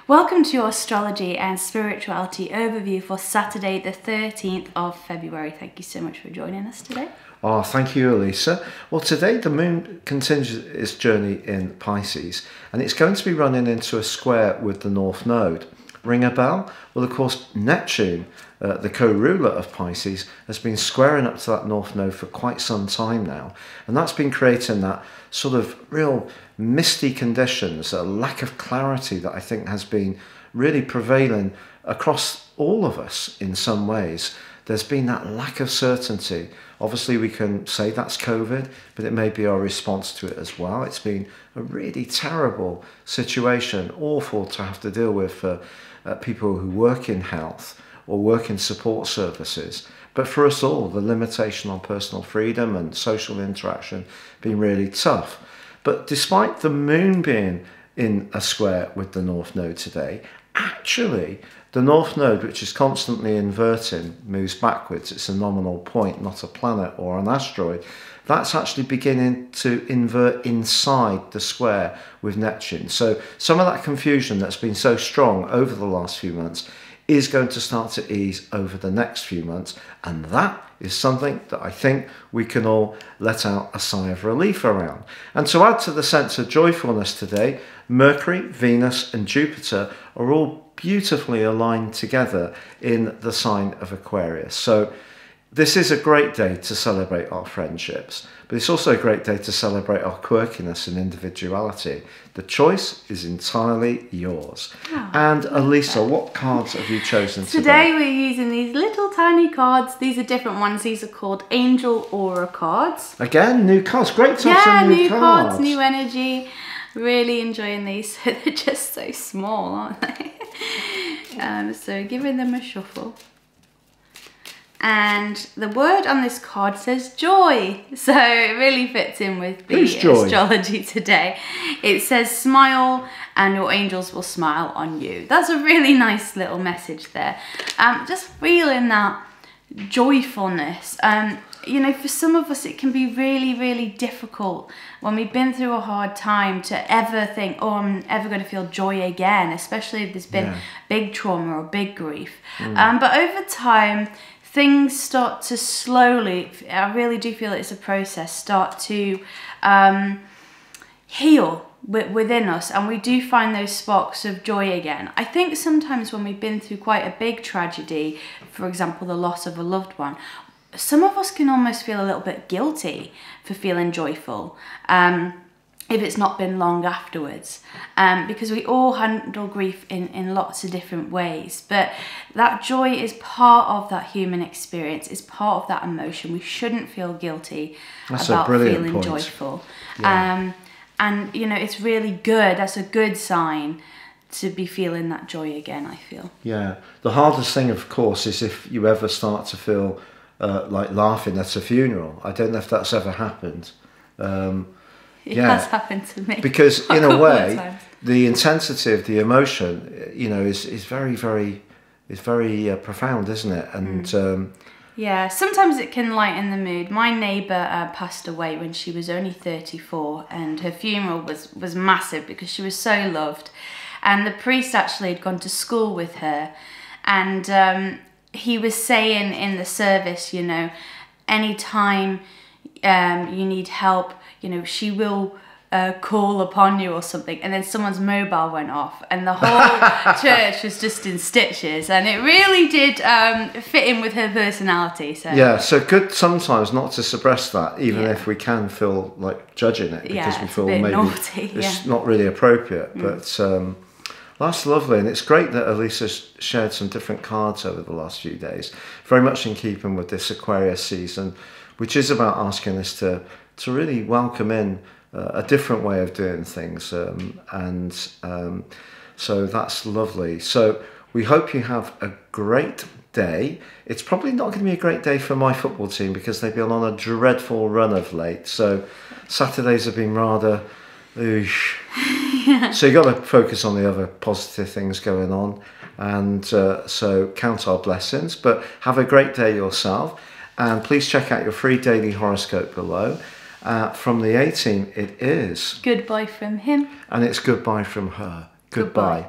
Welcome to your astrology and spirituality overview for Saturday the 13th of February. Thank you so much for joining us today. Oh, thank you, Elisa. Well, today the moon continues its journey in Pisces, and it's going to be running into a square with the North Node. Ring a bell? Well, of course, Neptune, the co-ruler of Pisces, has been squaring up to that North Node for quite some time now, and that's been creating that sort of real misty conditions, a lack of clarity that I think has been really prevailing across all of us in some ways. There's been that lack of certainty. Obviously, we can say that's COVID, but it may be our response to it as well. It's been a really terrible situation, awful to have to deal with for people who work in health or work in support services. But for us all, the limitation on personal freedom and social interaction being really tough. But despite the moon being in a square with the North Node today, actually, the North Node, which is constantly inverting, moves backwards. It's a nominal point, not a planet or an asteroid. That's actually beginning to invert inside the square with Neptune. So some of that confusion that's been so strong over the last few months is going to start to ease over the next few months. And that is something that I think we can all let out a sigh of relief around. And to add to the sense of joyfulness today, Mercury, Venus and Jupiter are all beautifully aligned together in the sign of Aquarius. So this is a great day to celebrate our friendships, but it's also a great day to celebrate our quirkiness and individuality. The choice is entirely yours. Oh, and Elisa, what cards have you chosen today? Today we're using these little tiny cards. These are different ones. These are called Angel Aura cards. Again, new cards. Great to have some new cards. New energy. Really enjoying these. They're just so small, aren't they? So giving them a shuffle. And the word on this card says joy. So it really fits in with the astrology today. It says smile and your angels will smile on you. That's a really nice little message there. Just feeling that joyfulness. You know, for some of us, it can be really, really difficult when we've been through a hard time to ever think, oh, I'm ever going to feel joy again, especially if there's been big trauma or big grief. But over time, things start to slowly, I really do feel it's a process, start to heal within us, and we do find those sparks of joy again. I think sometimes when we've been through quite a big tragedy, for example, the loss of a loved one, some of us can almost feel a little bit guilty for feeling joyful if it's not been long afterwards, because we all handle grief in lots of different ways. But that joy is part of that human experience, is part of that emotion. We shouldn't feel guilty about feeling joyful. Yeah. And you know, it's really good. That's a good sign to be feeling that joy again, I feel. Yeah. The hardest thing, of course, is if you ever start to feel like laughing at a funeral. I don't know if that's ever happened. It has happened to me. Because in a way, the intensity of the emotion, you know, is very profound, isn't it? And yeah, sometimes it can lighten the mood. My neighbour passed away when she was only 34, and her funeral was massive because she was so loved. And the priest actually had gone to school with her, and he was saying in the service, you know, anytime you need help, you know, she will call upon you or something. And then someone's mobile went off and the whole church was just in stitches, and it really did fit in with her personality. So yeah, so good sometimes not to suppress that, even if we can feel like judging it because we feel maybe naughty, it's not really appropriate. But that's lovely, and it's great that Elisa's shared some different cards over the last few days, very much in keeping with this Aquarius season, which is about asking us to really welcome in a different way of doing things, so that's lovely. So we hope you have a great day. It's probably not going to be a great day for my football team because they've been on a dreadful run of late, so Saturdays have been rather oosh. So you've got to focus on the other positive things going on, and so count our blessings, but have a great day yourself, and please check out your free daily horoscope below. From the 18th, it is goodbye from him, and it's goodbye from her. Goodbye.